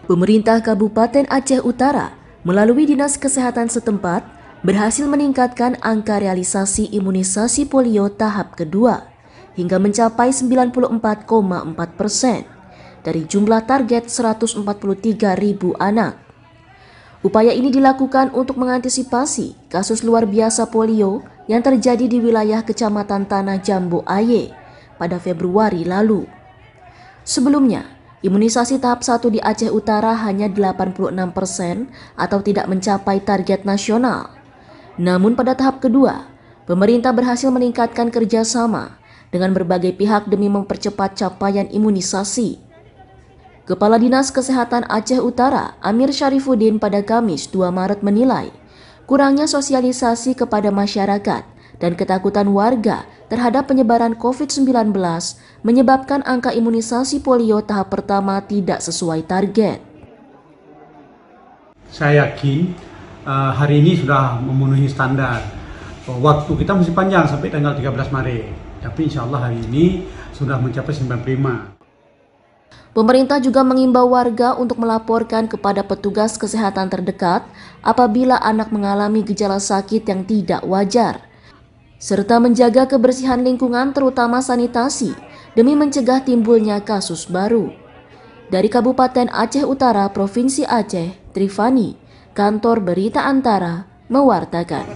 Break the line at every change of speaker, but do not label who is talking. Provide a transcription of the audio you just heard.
Pemerintah Kabupaten Aceh Utara melalui Dinas Kesehatan setempat berhasil meningkatkan angka realisasi imunisasi polio tahap kedua hingga mencapai 94,4% dari jumlah target 143.000 anak. Upaya ini dilakukan untuk mengantisipasi kasus luar biasa polio yang terjadi di wilayah Kecamatan Tanah Jambu Aye pada Februari lalu. Sebelumnya, imunisasi tahap 1 di Aceh Utara hanya 86% atau tidak mencapai target nasional. Namun pada tahap kedua, pemerintah berhasil meningkatkan kerjasama dengan berbagai pihak demi mempercepat capaian imunisasi. Kepala Dinas Kesehatan Aceh Utara, Amir Syarifuddin pada Kamis 2 Maret menilai, kurangnya sosialisasi kepada masyarakat dan ketakutan warga terhadap penyebaran COVID-19 menyebabkan angka imunisasi polio tahap pertama tidak sesuai target.
Saya yakin hari ini sudah memenuhi standar. Waktu kita masih panjang sampai tanggal 13 Maret, tapi insya Allah hari ini sudah mencapai 95.
Pemerintah juga mengimbau warga untuk melaporkan kepada petugas kesehatan terdekat apabila anak mengalami gejala sakit yang tidak wajar, serta menjaga kebersihan lingkungan terutama sanitasi demi mencegah timbulnya kasus baru. Dari Kabupaten Aceh Utara, Provinsi Aceh, Trifani, Kantor Berita Antara, mewartakan.